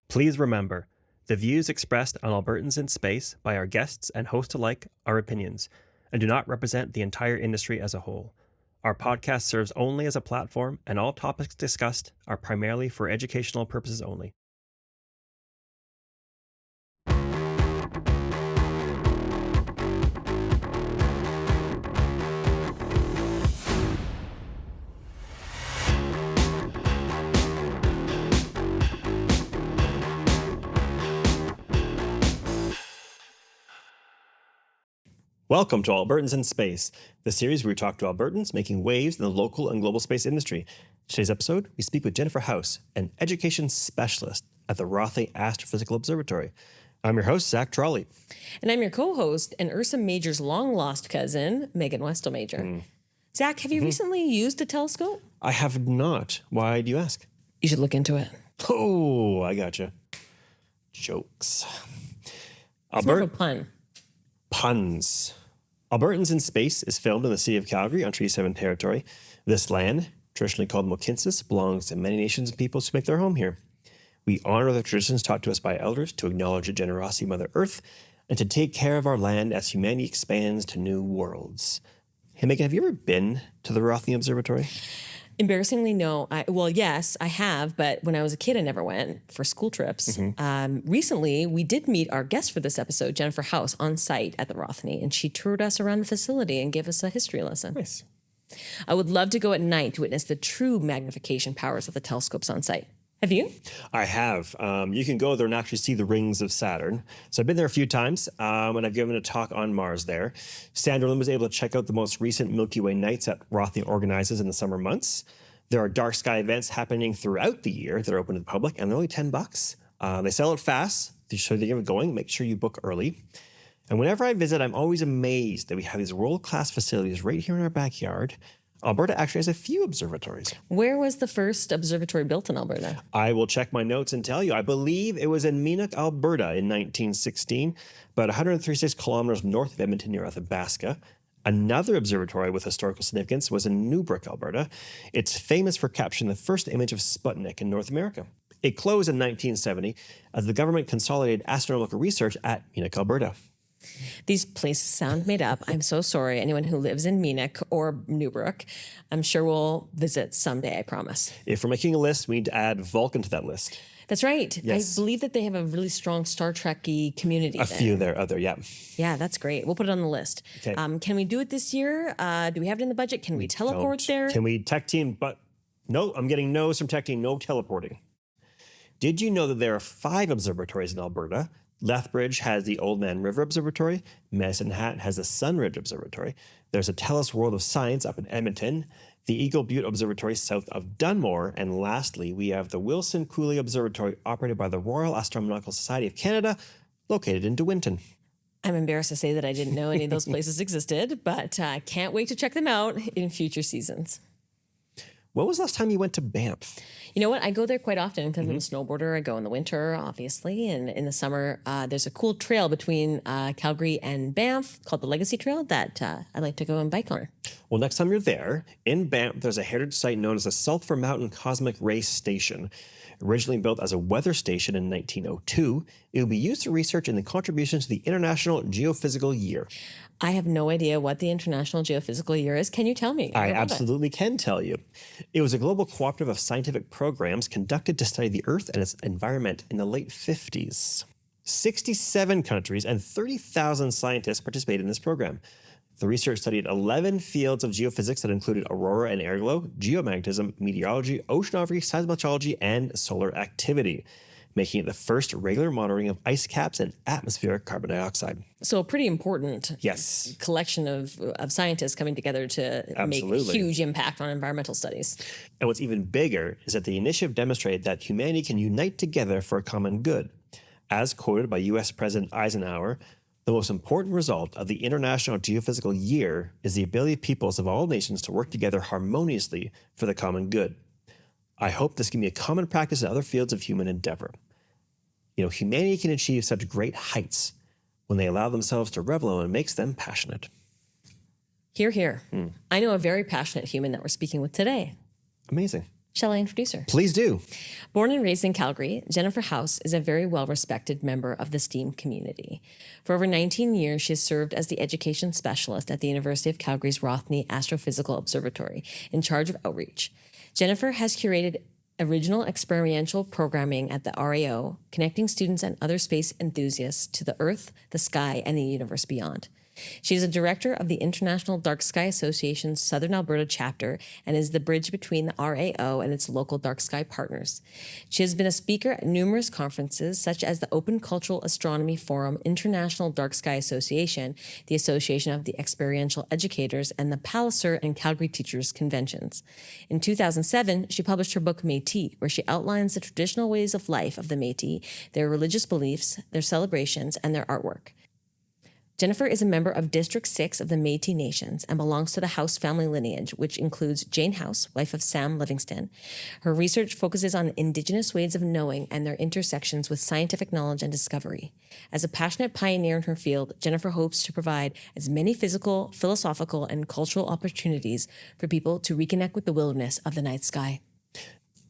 Please remember, the views expressed on Albertans in Space by our guests and hosts alike are opinions and do not represent the entire industry as a whole. Our podcast serves only as a platform, and all topics discussed are primarily for educational purposes only. Welcome to Albertans in Space, the series where we talk to Albertans making waves in the local and global space industry. Today's episode, we speak with Jennifer Howse, an education specialist at the Rothney Astrophysical Observatory. I'm your host, Zach Trolley. And I'm your co-host and Ursa Major's long-lost cousin, Megan Westel Major. Zach, have you recently used a telescope? I have not. Why do you ask? You should look into it. Oh, I gotcha. Jokes. It's more of a pun. Puns. Albertans in Space is filmed in the city of Calgary on Treaty 7 territory. This land, traditionally called Mohkinstsis, belongs to many nations and peoples who make their home here. We honor the traditions taught to us by elders to acknowledge the generosity of Mother Earth and to take care of our land as humanity expands to new worlds. Hey, Megan, have you ever been to the Rothney Observatory? Embarrassingly, no. Yes, I have, but when I was a kid, I never went for school trips. Recently, we did meet our guest for this episode, Jennifer Howse, on site at the Rothney, and she toured us around the facility and gave us a history lesson. Nice. I would love to go at night to witness the true magnification powers of the telescopes on site. Have you? I have. You can go there and actually see the rings of Saturn. So I've been there a few times, and I've given a talk on Mars there. Sandra was able to check out the most recent Milky Way nights that Rothney organizes in the summer months. There are dark sky events happening throughout the year that are open to the public, and they're only $10. They sell it fast, so they get it going. Make sure you book early. And whenever I visit, I'm always amazed that we have these world-class facilities right here in our backyard. Alberta actually has a few observatories. Where was the first observatory built in Alberta? I will check my notes and tell you. I believe it was in Menook, Alberta in 1916, about 136 kilometers north of Edmonton near Athabasca. Another observatory with historical significance was in Newbrook, Alberta. It's famous for capturing the first image of Sputnik in North America. It closed in 1970 as the government consolidated astronomical research at Menook, Alberta. These places sound made up. I'm so sorry. Anyone who lives in Menook or Newbrook, I'm sure we'll visit someday, I promise. If we're making a list, we need to add Vulcan to that list. That's right. Yes. I believe that they have a really strong Star Trek-y community there. A few there, yeah. Yeah, that's great. We'll put it on the list. Okay. Can we do it this year? Do we have it in the budget? Can we teleport there? Can we tech team? But no, I'm getting no's from tech team, no teleporting. Did you know that there are 5 observatories in Alberta? Lethbridge has the Old Man River Observatory. Medicine Hat has the Sunridge Observatory. There's a TELUS World of Science up in Edmonton. The Eagle Butte Observatory south of Dunmore. And lastly, we have the Wilson Cooley Observatory operated by the Royal Astronomical Society of Canada, located in De Winton. I'm embarrassed to say that I didn't know any of those places existed, but I can't wait to check them out in future seasons. When was the last time you went to Banff? You know what? I go there quite often because I'm a snowboarder. I go in the winter, obviously, and in the summer, there's a cool trail between Calgary and Banff called the Legacy Trail that I like to go and bike on. Well, next time you're there, in Banff, there's a heritage site known as the Sulphur Mountain Cosmic Ray Station. Originally built as a weather station in 1902, it will be used to research in the contributions to the International Geophysical Year. I have no idea what the International Geophysical Year is. Can you tell me? I absolutely can tell you. It was a global cooperative of scientific programs conducted to study the Earth and its environment in the late 50s. 67 countries and 30,000 scientists participated in this program. The research studied 11 fields of geophysics that included aurora and airglow, geomagnetism, meteorology, oceanography, seismology, and solar activity, making it the first regular monitoring of ice caps and atmospheric carbon dioxide. So a pretty important collection of scientists coming together to make a huge impact on environmental studies. And what's even bigger is that the initiative demonstrated that humanity can unite together for a common good. As quoted by U.S. President Eisenhower, the most important result of the International Geophysical Year is the ability of peoples of all nations to work together harmoniously for the common good. I hope this can be a common practice in other fields of human endeavor. You know, humanity can achieve such great heights when they allow themselves to revel in what makes them passionate. Hear, hear. I know a very passionate human that we're speaking with today. Amazing. Shall I introduce her? Please do. Born and raised in Calgary, Jennifer Howse is a very well-respected member of the STEAM community. For over 19 years, she has served as the education specialist at the University of Calgary's Rothney Astrophysical Observatory, in charge of outreach. Jennifer has curated original experiential programming at the RAO, connecting students and other space enthusiasts to the Earth, the sky, and the universe beyond. She is a director of the International Dark Sky Association's Southern Alberta chapter and is the bridge between the RAO and its local dark sky partners. She has been a speaker at numerous conferences such as the Open Cultural Astronomy Forum, International Dark Sky Association, the Association of the Experiential Educators, and the Palliser and Calgary Teachers Conventions. In 2007, she published her book Métis, where she outlines the traditional ways of life of the Métis, their religious beliefs, their celebrations, and their artwork. Jennifer is a member of District 6 of the Métis Nations and belongs to the Howse family lineage, which includes Jane Howse, wife of Sam Livingston. Her research focuses on Indigenous ways of knowing and their intersections with scientific knowledge and discovery. As a passionate pioneer in her field, Jennifer hopes to provide as many physical, philosophical, and cultural opportunities for people to reconnect with the wilderness of the night sky.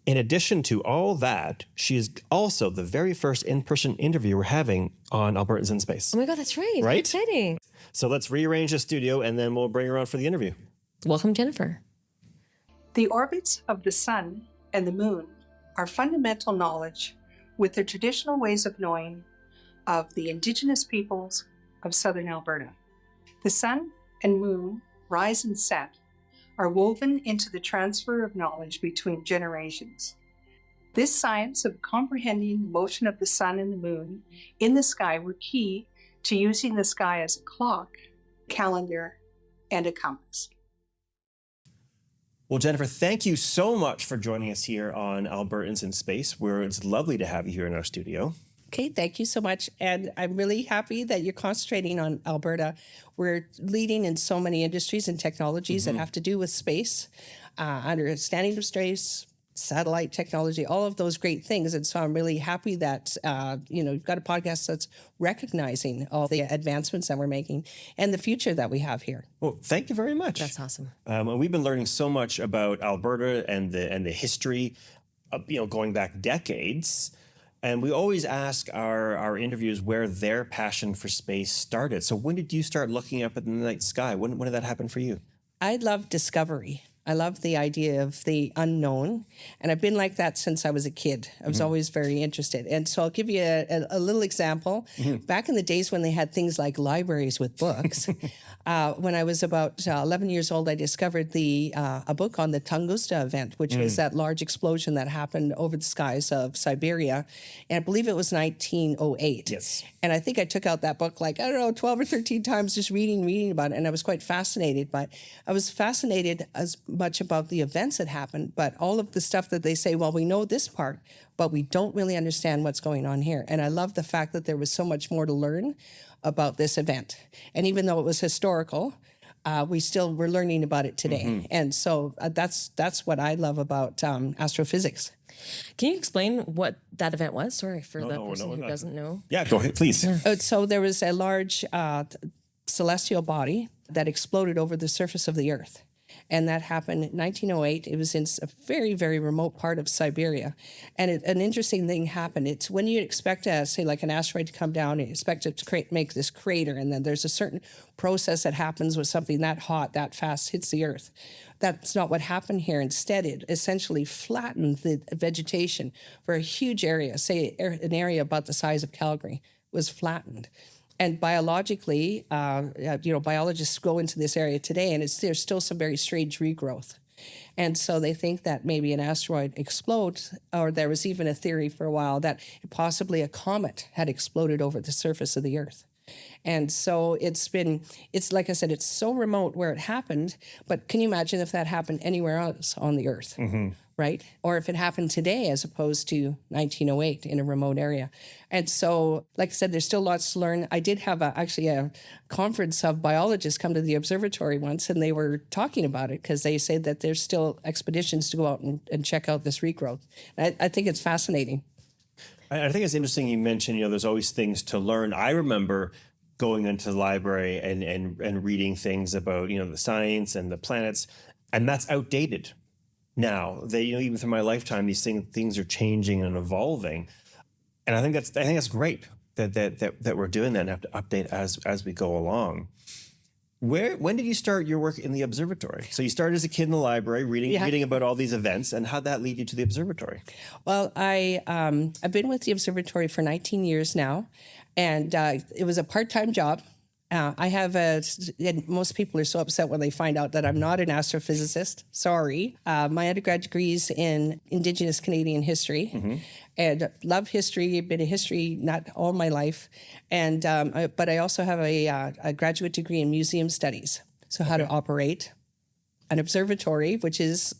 In addition to all that, she is also the very first in-person interview we're having on Albertans in Space. Oh my God, that's right. Right? Exciting. So let's rearrange the studio and then we'll bring her on for the interview. Welcome, Jennifer. The orbits of the sun and the moon are fundamental knowledge with the traditional ways of knowing of the Indigenous peoples of southern Alberta. The sun and moon rise and set are woven into the transfer of knowledge between generations. This science of comprehending the motion of the sun and the moon in the sky were key to using the sky as a clock, calendar, and a compass. Well, Jennifer, thank you so much for joining us here on Albertans in Space, where it's lovely to have you here in our studio. Okay, thank you so much. And I'm really happy that you're concentrating on Alberta. We're leading in so many industries and technologies that have to do with space, understanding of space, satellite technology, all of those great things. And so I'm really happy that, you've got a podcast that's recognizing all the advancements that we're making and the future that we have here. Well, thank you very much. That's awesome. We've been learning so much about Alberta and the history, of, going back decades. And we always ask our interviews where their passion for space started. So when did you start looking up at the night sky? When did that happen for you? I love discovery. I love the idea of the unknown. And I've been like that since I was a kid. I was always very interested. And so I'll give you a little example. Back in the days when they had things like libraries with books, when I was about 11 years old, I discovered a book on the Tunguska event, which was that large explosion that happened over the skies of Siberia. And I believe it was 1908. Yes. And I think I took out that book 12 or 13 times just reading about it. And I was quite fascinated by it. I was fascinated as much about the events that happened, but all of the stuff that they say, well, we know this part, but we don't really understand what's going on here. And I love the fact that there was so much more to learn about this event. And even though it was historical, we still were learning about it today. And so that's what I love about astrophysics. Can you explain what that event was? Sorry for the person who doesn't know. Yeah, go ahead, please. So there was a large celestial body that exploded over the surface of the Earth. And that happened in 1908. It was in a very, very remote part of Siberia. And an interesting thing happened. It's when you expect, say, like an asteroid to come down, you expect it to make this crater. And then there's a certain process that happens with something that hot, that fast hits the Earth. That's not what happened here. Instead, it essentially flattened the vegetation for a huge area, say an area about the size of Calgary, was flattened. And biologically, biologists go into this area today, and there's still some very strange regrowth. And so they think that maybe an asteroid explodes, or there was even a theory for a while that possibly a comet had exploded over the surface of the Earth. And so it's like I said, it's so remote where it happened, but can you imagine if that happened anywhere else on the Earth, right? Or if it happened today as opposed to 1908 in a remote area. And so, like I said, there's still lots to learn. I did have actually a conference of biologists come to the observatory once, and they were talking about it because they say that there's still expeditions to go out and check out this regrowth. I think it's fascinating. I think it's interesting you mentioned, there's always things to learn. I remember going into the library and reading things about, the science and the planets, and that's outdated now. They, even through my lifetime, these things are changing and evolving. And I think that's great that we're doing that and have to update as we go along. When did you start your work in the observatory? So you started as a kid in the library reading about all these events, and how'd that lead you to the observatory? Well, I've been with the observatory for 19 years now, and it was a part-time job. I have and most people are so upset when they find out that I'm not an astrophysicist. Sorry. My undergrad degree is in Indigenous Canadian history, and love history. I've been a history nut all my life, and but I also have a graduate degree in museum studies. So how to operate an observatory, which is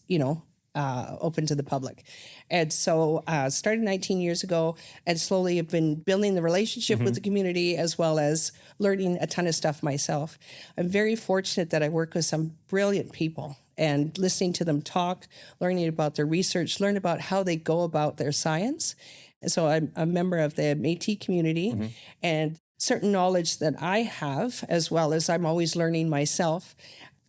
open to the public. And so started 19 years ago, and slowly have been building the relationship with the community, as well as learning a ton of stuff myself. I'm very fortunate that I work with some brilliant people, and listening to them talk, learning about their research, learn about how they go about their science. And so I'm a member of the Métis community, and certain knowledge that I have, as well as I'm always learning myself.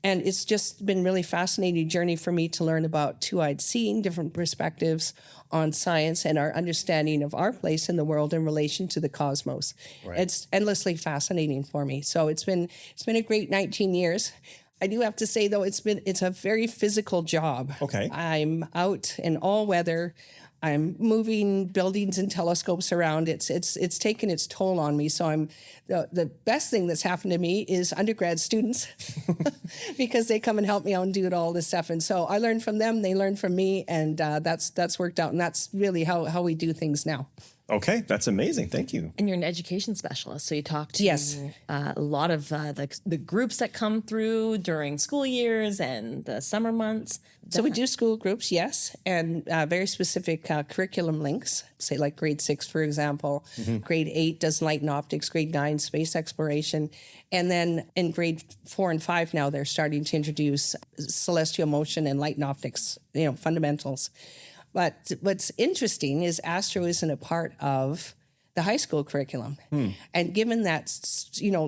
And it's just been really fascinating journey for me to learn about two-eyed seeing, different perspectives on science and our understanding of our place in the world in relation to the cosmos. Right. It's endlessly fascinating for me. So it's been a great 19 years. I do have to say, though, it's a very physical job. Okay. I'm out in all weather. I'm moving buildings and telescopes around. It's taken its toll on me. So the best thing that's happened to me is undergrad students because they come and help me out and do all this stuff. And so I learn from them, they learn from me, and that's worked out. And that's really how we do things now. Okay, that's amazing. Thank you. And you're an education specialist, so you talk to a lot of the groups that come through during school years and the summer months. So we do school groups, yes, and very specific curriculum links, say like grade 6, for example. Grade 8 does light and optics, grade 9 space exploration. And then in grade 4 and 5 now, they're starting to introduce celestial motion and light and optics, fundamentals. But what's interesting is Astro isn't a part of the high school curriculum. And given that,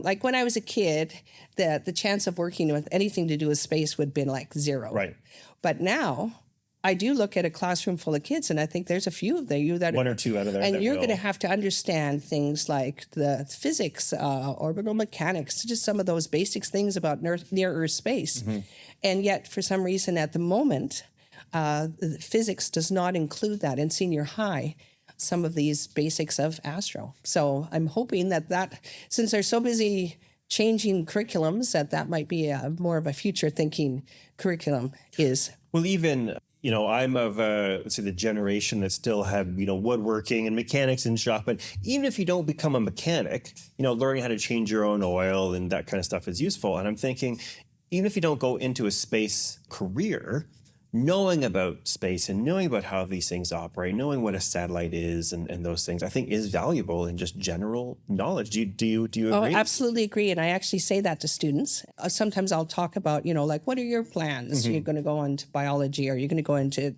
like when I was a kid, the chance of working with anything to do with space would have been like zero. Right. But now I do look at a classroom full of kids, and I think there's a few of you that one or two out of there. And you're going to have to understand things like the physics, orbital mechanics, just some of those basic things about near Earth space. And yet, for some reason, at the moment, physics does not include that in senior high, some of these basics of astro. So I'm hoping that since they're so busy changing curriculums, that might be more of a future thinking curriculum is. Well, even, I'm of, let's say, the generation that still have, woodworking and mechanics in shop. But even if you don't become a mechanic, learning how to change your own oil and that kind of stuff is useful. And I'm thinking, even if you don't go into a space career, knowing about space and knowing about how these things operate, knowing what a satellite is and those things, I think is valuable in just general knowledge. Do you agree? Oh, absolutely agree. And I actually say that to students. Sometimes I'll talk about, like, what are your plans? You're going to go into biology, or you're going to go into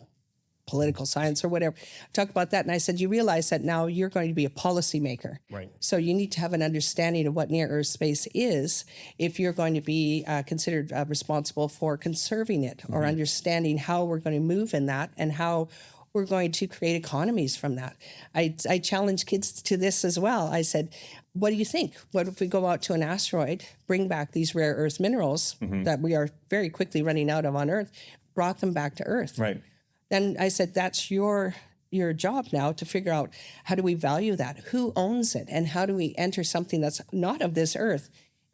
political science or whatever. Talk about that. And I said, you realize that now you're going to be a policymaker. Right. So you need to have an understanding of what near Earth space is if you're going to be considered responsible for conserving it, or understanding how we're going to move in that and how we're going to create economies from that. I challenge kids to this as well. I said, what do you think? What if we go out to an asteroid, bring back these rare earth minerals that we are very quickly running out of on Earth, brought them back to Earth? Right. Then I said, that's your job now to figure out, how do we value that? Who owns it? And how do we enter something that's not of this earth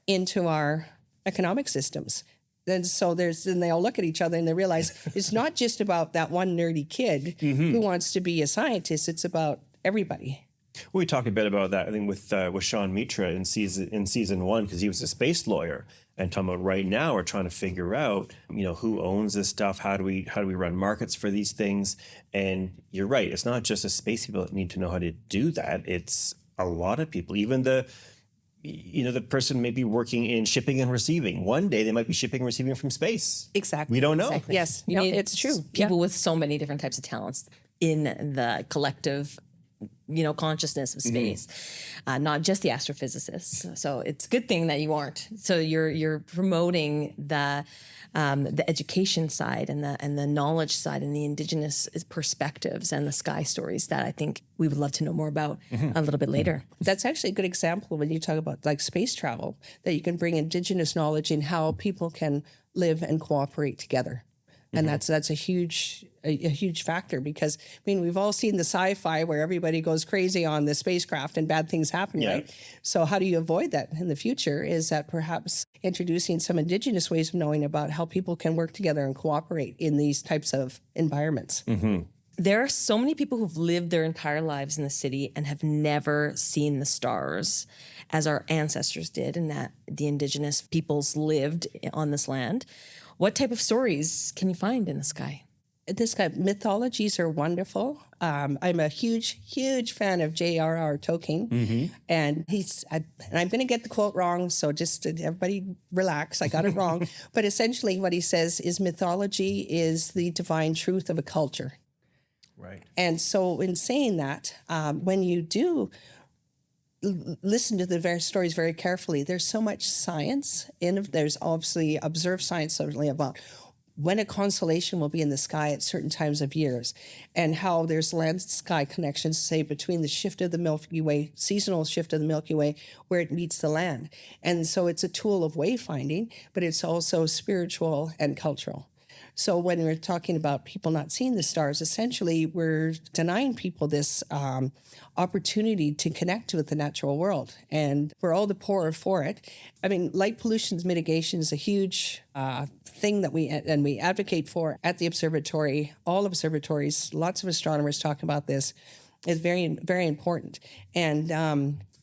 into our economic systems? Then they all look at each other and they realize it's not just about that one nerdy kid who wants to be a scientist. It's about everybody. We talked a bit about that, I think, with Sean Mitra in season 1, because he was a space lawyer, and talking about right now we're trying to figure out, who owns this stuff, how do we run markets for these things. And you're right, it's not just the space people that need to know how to do that. It's a lot of people, even the person may be working in shipping and receiving. One day they might be shipping and receiving from space. Exactly. We don't know. Exactly. Yes, it's true. People with so many different types of talents in the collective consciousness of space, not just the astrophysicists. So it's a good thing that you aren't. So you're promoting the education side and the knowledge side and the Indigenous perspectives and the sky stories that I think we would love to know more about a little bit later. That's actually a good example when you talk about like space travel, that you can bring Indigenous knowledge in how people can live and cooperate together. And that's a huge factor, because we've all seen the sci-fi where everybody goes crazy on the spacecraft and bad things happen, right? So how do you avoid that in the future? Is that perhaps introducing some Indigenous ways of knowing about how people can work together and cooperate in these types of environments. There are so many people who've lived their entire lives in the city and have never seen the stars as our ancestors did, and that the Indigenous peoples lived on this land. What type of stories can you find in the sky? This kind of mythologies are wonderful. I'm a huge fan of J.R.R. Tolkien, and I'm going to get the quote wrong, so just everybody relax. I got it wrong, but essentially what he says is mythology is the divine truth of a culture. Right. And so in saying that, when you do listen to the various stories very carefully, there's so much science there's obviously observed science certainly about when a constellation will be in the sky at certain times of years, and how there's land-sky connections, say, between the shift of the Milky Way, seasonal shift of the Milky Way, where it meets the land. And so it's a tool of wayfinding, but it's also spiritual and cultural. So when we're talking about people not seeing the stars, essentially we're denying people this opportunity to connect with the natural world. And we're all the poorer for it. Light pollution mitigation is a huge thing that we advocate for at the observatory. All observatories, lots of astronomers talk about this. It's very, very important. And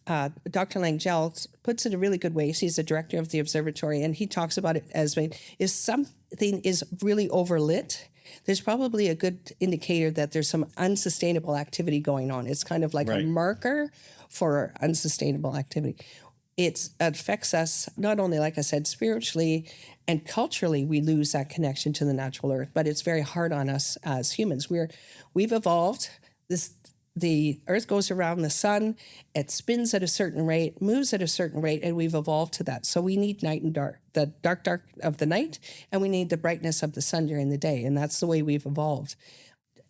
Dr. Langgel puts it a really good way. He's the director of the observatory, and he talks about it as if something is really overlit, there's probably a good indicator that there's some unsustainable activity going on. It's kind of like a marker for unsustainable activity. It affects us not only, like I said, spiritually and culturally, we lose that connection to the natural earth, but it's very hard on us as humans. We've evolved this. The earth goes around the sun, it spins at a certain rate, moves at a certain rate, and we've evolved to that. So we need night and dark, the dark of the night, and we need the brightness of the sun during the day. And that's the way we've evolved.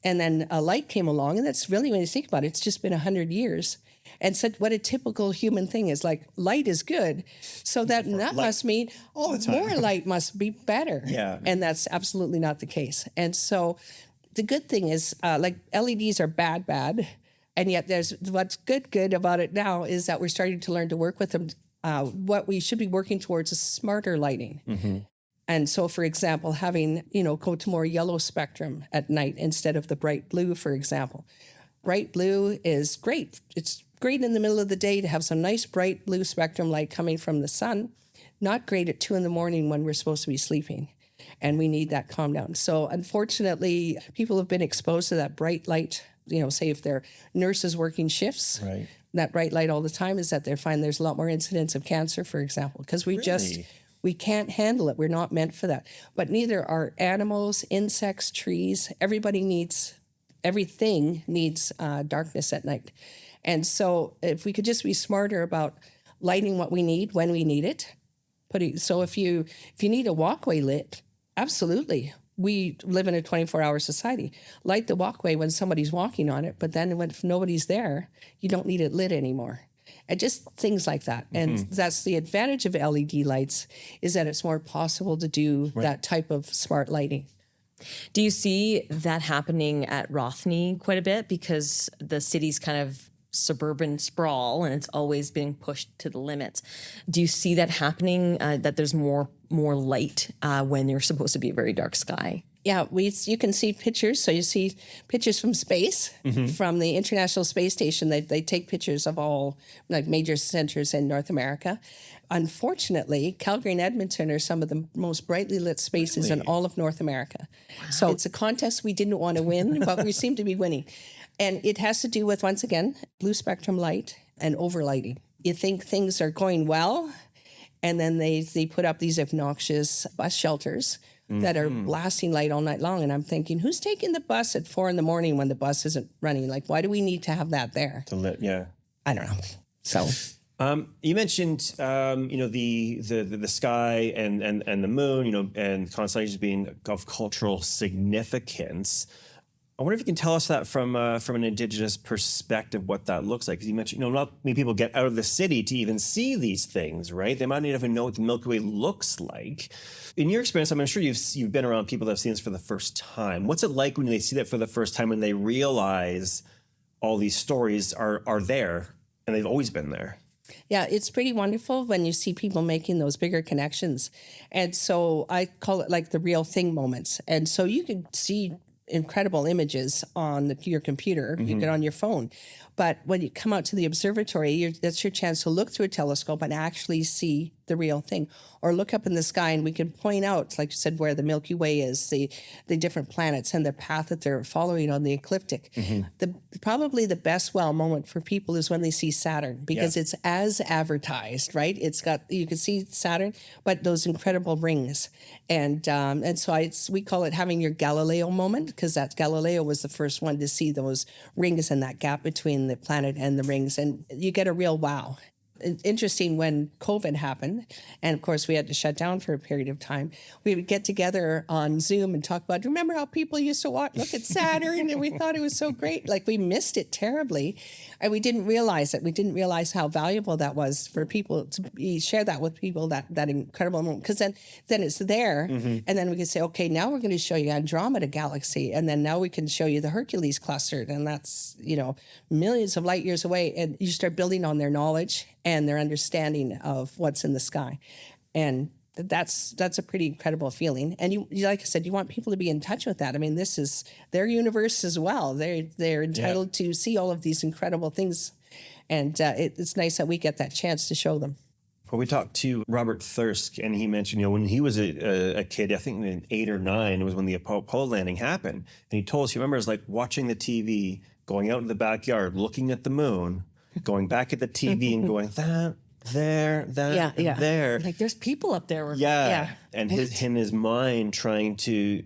And then a light came along, and that's really, when you think about it, it's just been 100 years. And said what a typical human thing is, like, light is good. So that must mean, more light must be better. Yeah. And that's absolutely not the case. And so the good thing is, like, LEDs are bad, and yet there's what's good about it now is that we're starting to learn to work with them. What we should be working towards is smarter lighting. And so, for example, having, go to more yellow spectrum at night instead of the bright blue, for example. Bright blue is great. It's great in the middle of the day to have some nice bright blue spectrum light coming from the sun. Not great at 2 a.m. when we're supposed to be sleeping. And we need that calm down. So unfortunately, people have been exposed to that bright light, say if they're nurses working shifts, right, that bright light all the time, is that they find there's a lot more incidence of cancer, for example, because we can't handle it. We're not meant for that. But neither are animals, insects, trees. Everything needs darkness at night. And so if we could just be smarter about lighting what we need when we need it. So if you need a walkway lit, absolutely. We live in a 24-hour society. Light the walkway when somebody's walking on it, but then if nobody's there, you don't need it lit anymore. And just things like that. And that's the advantage of LED lights, is that it's more possible to do that type of smart lighting. Do you see that happening at Rothney quite a bit, because the city's kind of suburban sprawl and it's always being pushed to the limits? Do you see that happening, that there's more light when you're supposed to be a very dark sky? Yeah, you can see pictures. So you see pictures from space, from the International Space Station. They take pictures of all major centers in North America. Unfortunately, Calgary and Edmonton are some of the most brightly lit spaces in all of North America. Wow. So it's a contest we didn't want to win, but we seem to be winning. And it has to do with, once again, blue spectrum light and overlighting. You think things are going well, and then they put up these obnoxious bus shelters that are blasting light all night long. And I'm thinking, who's taking the bus at 4 a.m. when the bus isn't running? Like, why do we need to have that there? Yeah. I don't know. So you mentioned, the sky and the moon, and constellations being of cultural significance. I wonder if you can tell us that from an Indigenous perspective, what that looks like. Because you mentioned, not many people get out of the city to even see these things, right? They might not even know what the Milky Way looks like. In your experience, I'm sure you've been around people that have seen this for the first time. What's it like when they see that for the first time, when they realize all these stories are there and they've always been there? Yeah, it's pretty wonderful when you see people making those bigger connections. And so I call it like the real thing moments. And so you can see incredible images on your computer, you get on your phone. But when you come out to the observatory, that's your chance to look through a telescope and actually see the real thing. Or look up in the sky and we can point out, like you said, where the Milky Way is, the different planets and the path that they're following on the ecliptic. Probably the best moment for people is when they see Saturn, because it's as advertised, right? You can see Saturn, but those incredible rings. And so we call it having your Galileo moment, because Galileo was the first one to see those rings and that gap between the planet and the rings. And you get a real wow. Interesting, when COVID happened, and of course we had to shut down for a period of time, we would get together on Zoom and talk about, remember how people used to look at Saturn and we thought it was so great. Like, we missed it terribly, and we didn't realize it. We didn't realize how valuable that was for people to share that with people, that incredible moment. Because then it's there, and then we can say, okay, now we're going to show you Andromeda Galaxy, and then now we can show you the Hercules cluster, and that's millions of light years away, and you start building on their knowledge and their understanding of what's in the sky. And that's a pretty incredible feeling. And you, like I said, you want people to be in touch with that. I mean, this is their universe as well. They're entitled to see all of these incredible things. And it's nice that we get that chance to show them. Well, we talked to Robert Thirsk, and he mentioned, when he was a kid, I think in 8 or 9, was when the Apollo landing happened. And he told us, he remembers like watching the TV, going out in the backyard, looking at the moon, going back at the TV and going, there, there. Like, there's people up there. And his mind trying to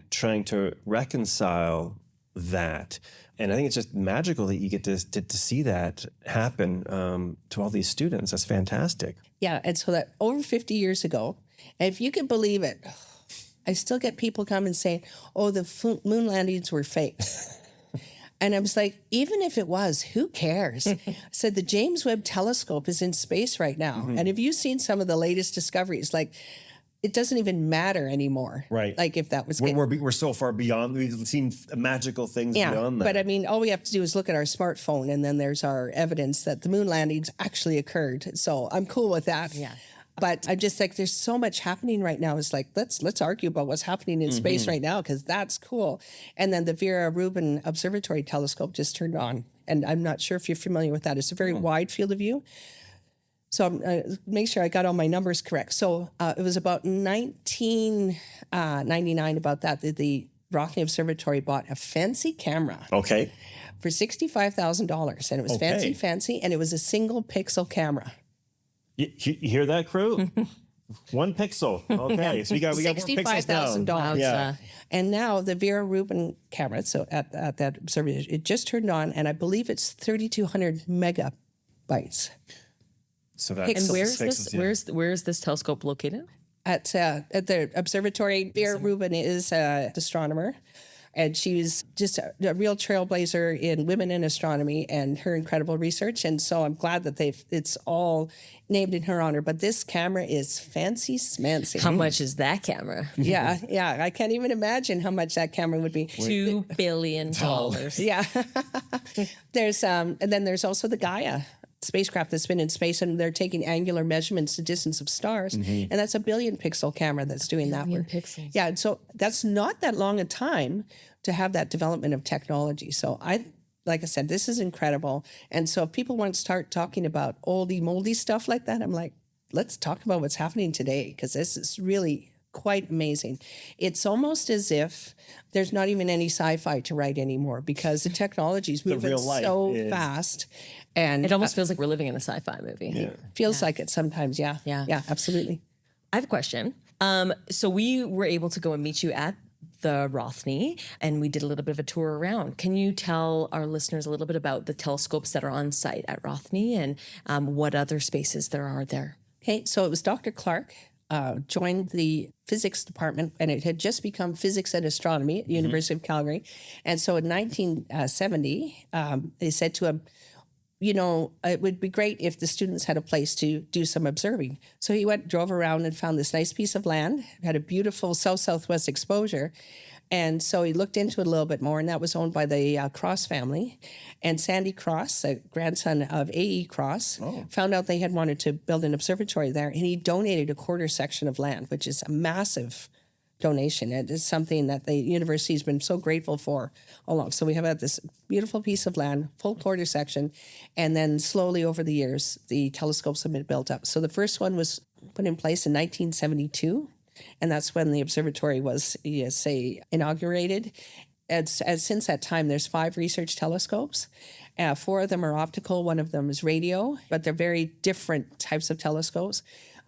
reconcile that. And I think it's just magical that you get to see that happen to all these students. That's fantastic. Yeah, and so that over 50 years ago, and if you can believe it, I still get people come and say, oh, the moon landings were fake. And I was like, even if it was, who cares? I said, the James Webb Telescope is in space right now. And have you seen some of the latest discoveries? Like, it doesn't even matter anymore. Right. Like, if that was... We're so far beyond, we've seen magical things beyond that. But I mean, all we have to do is look at our smartphone, and then there's our evidence that the moon landings actually occurred. So I'm cool with that. Yeah. But I'm just like, there's so much happening right now. It's like, let's argue about what's happening in space right now, because that's cool. And then the Vera Rubin Observatory telescope just turned on. And I'm not sure if you're familiar with that. It's a very wide field of view. So make sure I got all my numbers correct. So it was about 1999, about that, the Rothney Observatory bought a fancy camera. Okay. For $65,000. And it was fancy, and it was a single pixel camera. You hear that, crew? 1 pixel. Okay, so we got more pixels now. Yeah. And now the Vera Rubin camera, so at that observatory, it just turned on, and I believe it's 3,200 megabytes. So that's and where's this telescope located? At the observatory. Vera Rubin is an astronomer. And she's just a real trailblazer in women in astronomy and her incredible research. And so I'm glad that it's all named in her honor. But this camera is fancy smancy. How much is that camera? Yeah. I can't even imagine how much that camera would be. $2 billion. Yeah. And then there's also the Gaia spacecraft that's been in space, and they're taking angular measurements, the distance of stars, and that's a 1 billion pixel camera that's doing that work. Pixels. Yeah, and so that's not that long a time to have that development of technology. So like I said, this is incredible. And so if people want to start talking about oldie moldy stuff like that, I'm like, let's talk about what's happening today, because this is really quite amazing. It's almost as if there's not even any sci-fi to write anymore, because the technology is moving so fast. And it almost feels like we're living in a sci-fi movie. Feels like it sometimes, yeah. Yeah, absolutely. I have a question. So we were able to go and meet you at the Rothney, and we did a little bit of a tour around. Can you tell our listeners a little bit about the telescopes that are on site at Rothney and what other spaces there are there? Okay, so it was Dr. Clark joined the physics department, and it had just become physics and astronomy at the University of Calgary. And so in 1970, they said to him, it would be great if the students had a place to do some observing. So he drove around and found this nice piece of land, had a beautiful south-southwest exposure. And so he looked into it a little bit more, and that was owned by the Cross family. And Sandy Cross, a grandson of A.E. Cross, found out they had wanted to build an observatory there, and he donated a quarter section of land, which is a massive donation. It is something that the university's been so grateful for all along. So we have had this beautiful piece of land, full quarter section, and then slowly over the years, the telescopes have been built up. So the first one was put in place in 1972. And that's when the observatory was, inaugurated. And since that time, there's 5 research telescopes. 4 of them are optical. 1 of them is radio, but they're very different types of telescopes.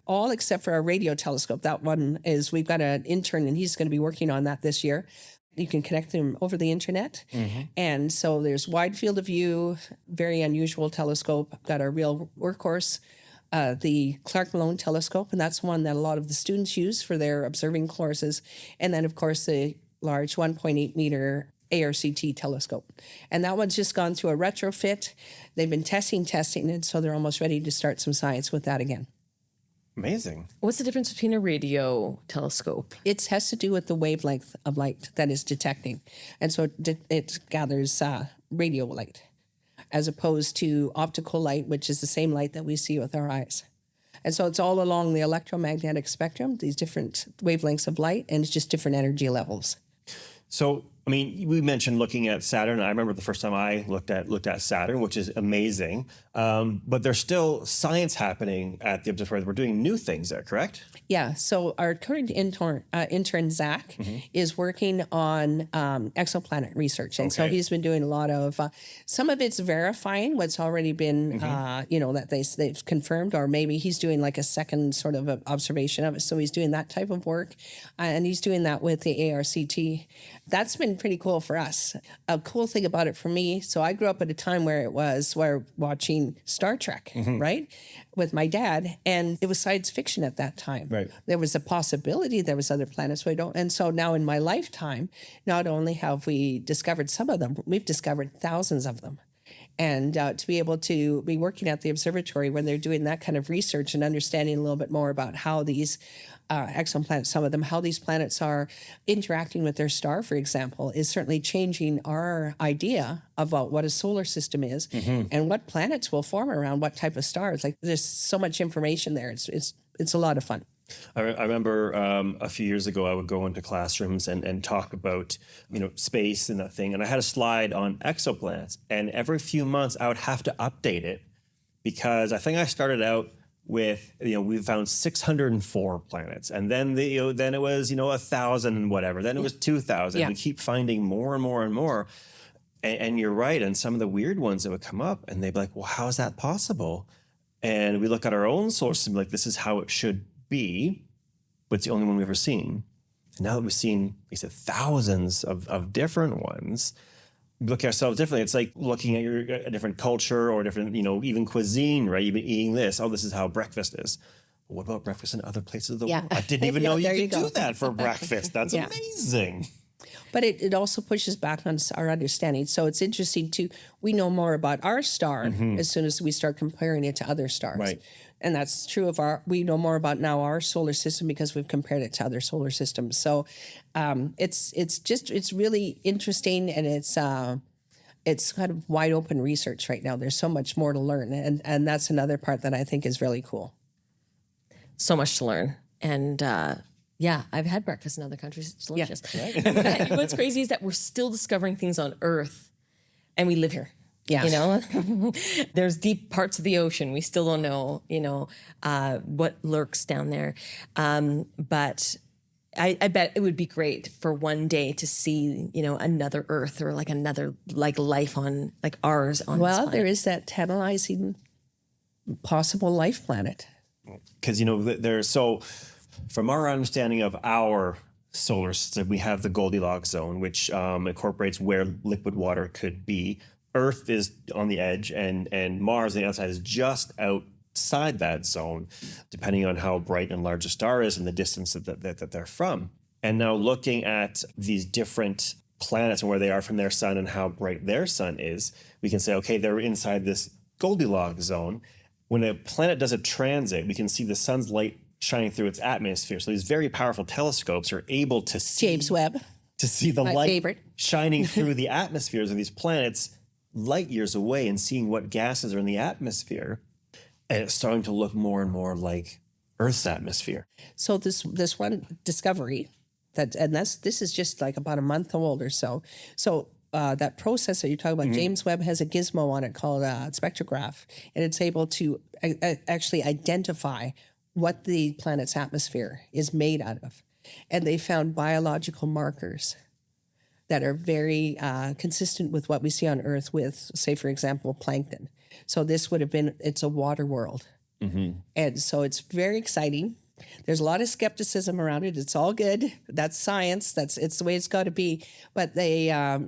All except for our radio telescope. That one is, we've got an intern, and he's going to be working on that this year. You can connect them over the internet. And so there's wide field of view, very unusual telescope. Got our real workhorse. The Clark Malone telescope, and that's one that a lot of the students use for their observing courses. And then, of course, the large 1.8 meter ARCT telescope. And that one's just gone through a retrofit. They've been testing, and so they're almost ready to start some science with that again. Amazing. What's the difference between a radio telescope? It has to do with the wavelength of light that is detecting. And so it gathers radio light, as opposed to optical light, which is the same light that we see with our eyes. And so it's all along the electromagnetic spectrum, these different wavelengths of light, and it's just different energy levels. So, I mean, we mentioned looking at Saturn. I remember the first time I looked at Saturn, which is amazing. But there's still science happening at the observatory. We're doing new things there, correct? Yeah. So our current intern, Zach, is working on exoplanet research. And so he's been doing a lot of, some of it's verifying what's already been, that they've confirmed, or maybe he's doing like a second sort of observation of it. So he's doing that type of work. And he's doing that with the ARCT. That's been pretty cool for us. A cool thing about it for me, so I grew up at a time where we're watching Star Trek, right, with my dad, and it was science fiction at that time. Right. There was a possibility there was other planets. And so now in my lifetime, not only have we discovered some of them, we've discovered thousands of them. And to be able to be working at the observatory when they're doing that kind of research and understanding a little bit more about how these exoplanets, some of them, how these planets are interacting with their star, for example, is certainly changing our idea about what a solar system is and what planets will form around what type of stars. Like, there's so much information there. It's a lot of fun. I remember a few years ago, I would go into classrooms and talk about, space and that thing. And I had a slide on exoplanets. And every few months, I would have to update it because I think I started out with, we found 604 planets. And then then it was, 1,000 and whatever. Then it was 2,000. Yeah. We keep finding more and more and more. And you're right. And some of the weird ones that would come up, and they'd be like, well, how is that possible? And we look at our own solar system, like, this is how it should be, but it's the only one we've ever seen. And now that we've seen, thousands of different ones, we look at ourselves differently. It's like looking at a different culture or different, even cuisine, right? You've been eating this. Oh, this is how breakfast is. But what about breakfast in other places of the world? I didn't even know you could do that for breakfast. That's amazing. But it also pushes back on our understanding. So it's interesting we know more about our star as soon as we start comparing it to other stars. Right. And that's true we know more about now our solar system because we've compared it to other solar systems. So it's really interesting, and it's kind of wide open research right now. There's so much more to learn. And that's another part that I think is really cool. So much to learn. And I've had breakfast in other countries. It's delicious. Yeah. What's crazy is that we're still discovering things on Earth, and we live here. Yeah. There's deep parts of the ocean. We still don't know, what lurks down there. But I bet it would be great for one day to see, another Earth or like another life on ours on this Well, planet. there is that tantalizing possible life planet. Because, there's so from our understanding of our solar system, we have the Goldilocks zone, which incorporates where liquid water could be. Earth is on the edge, and Mars on the outside is just outside that zone, depending on how bright and large a star is and the distance that they're from. And now looking at these different planets and where they are from their sun and how bright their sun is, we can say, okay, they're inside this Goldilocks zone. When a planet does a transit, we can see the sun's light shining through its atmosphere. So these very powerful telescopes are able to see James Webb. to see the My light favorite. shining through the atmospheres of these planets light years away and seeing what gases are in the atmosphere. And it's starting to look more and more like Earth's atmosphere. So this one discovery this is just like about a month old or so. So that process that you're talking about, James Webb has a gizmo on it called a spectrograph, and it's able to actually identify what the planet's atmosphere is made out of. And they found biological markers that are very consistent with what we see on Earth with, say, for example, plankton. So this would have been, it's a water world. And so it's very exciting. There's a lot of skepticism around it. It's all good. That's science. It's the way it's got to be. But they're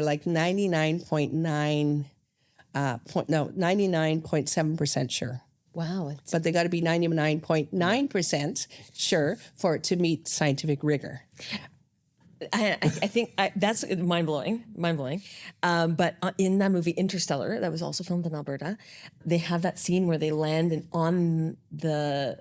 like 99.7% sure. Wow. But they got to be 99.9% sure for it to meet scientific rigor. I think that's mind-blowing. But in that movie Interstellar, that was also filmed in Alberta, they have that scene where they land on the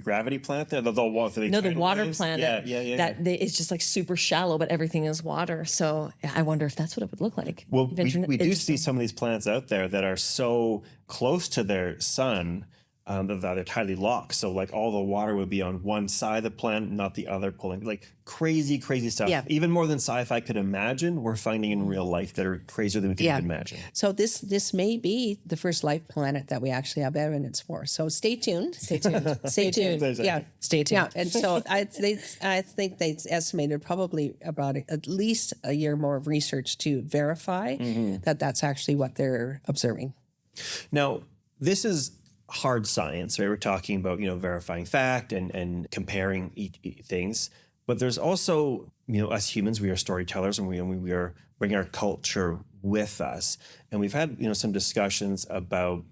gravity planet there? The water waves? planet. Yeah. That it's just like super shallow, but everything is water. So I wonder if that's what it would look like. Well, we do see some of these planets out there that are so close to their sun that they're tightly locked. So like all the water would be on one side of the planet, not the other, pulling like crazy stuff. Yeah. Even more than sci-fi could imagine, we're finding in real life that are crazier than we can even imagine. So this may be the first life planet that we actually have evidence for. So stay tuned. Stay tuned. Stay tuned. Yeah. Stay tuned. Yeah. And so I think they estimated probably about at least a year more of research to verify that that's actually what they're observing. Now, this is hard science, right? We're talking about, verifying fact and comparing things. But there's also, us humans, we are storytellers, and we are bringing our culture with us. And we've had, some discussions about,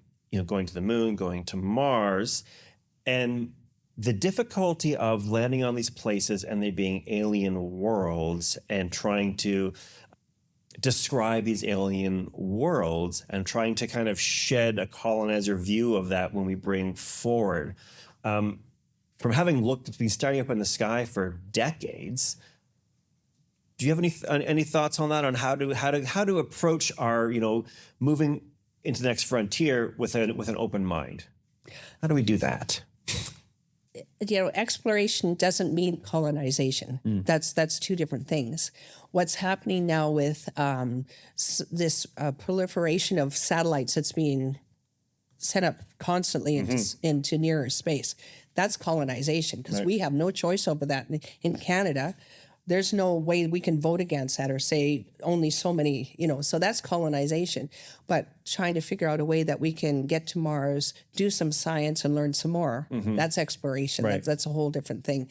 going to the moon, going to Mars, and the difficulty of landing on these places and they being alien worlds and trying to describe these alien worlds and trying to kind of shed a colonizer view of that when we bring forward. From having been staring up in the sky for decades, do you have any thoughts on that, on how to approach our, moving into the next frontier with an open mind? How do we do that? Exploration doesn't mean colonization. That's two different things. What's happening now with this proliferation of satellites that's being sent up constantly into nearer space, that's colonization, because we have no choice over that in Canada. There's no way we can vote against that or say only so many, so that's colonization. But trying to figure out a way that we can get to Mars, do some science and learn some more, that's exploration. Right. That's a whole different thing.